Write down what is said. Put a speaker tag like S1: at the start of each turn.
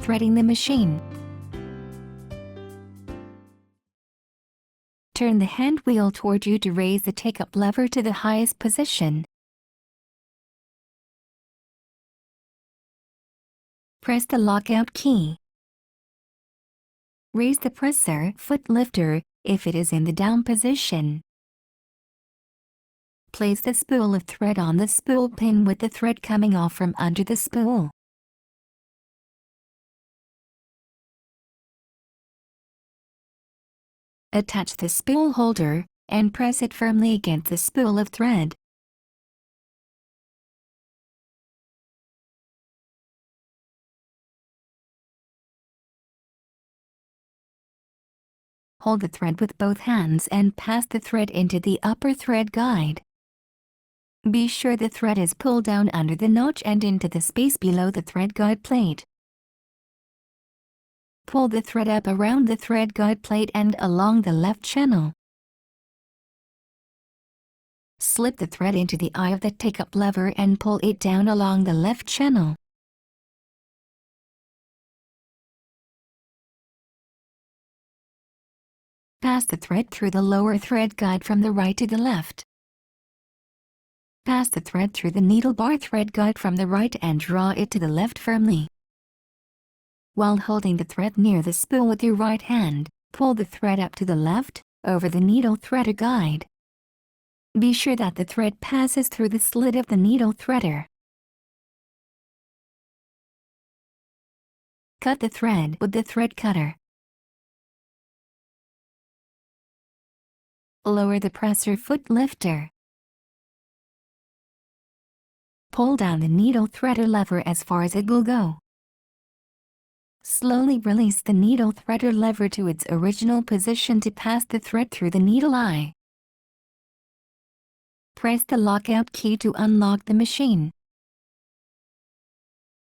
S1: threading the machine. Turn the hand wheel toward you to raise the take-up lever to the highest position. Press the lockout key. Raise the presser foot lifter if it is in the down position. Place the spool of thread on the spool pin with the thread coming off from under the spool. Attach the spool holder and press it firmly against the spool of thread. Hold the thread with both hands and pass the thread into the upper thread guide. Be sure the thread is pulled down under the notch and into the space below the thread guide plate. Pull the thread up around the thread guide plate and along the left channel. Slip the thread into the eye of the take-up lever and pull it down along the left channel. Pass the thread through the lower thread guide from the right to the left. Pass the thread through the needle bar thread guide from the right and draw it to the left firmly. While holding the thread near the spool with your right hand, pull the thread up to the left, over the needle threader guide. Be sure that the thread passes through the slit of the needle threader. Cut the thread with the thread cutter. Lower the presser foot lifter. Pull down the needle threader lever as far as it will go. Slowly release the needle threader lever to its original position to pass the thread through the needle eye. Press the lockout key to unlock the machine.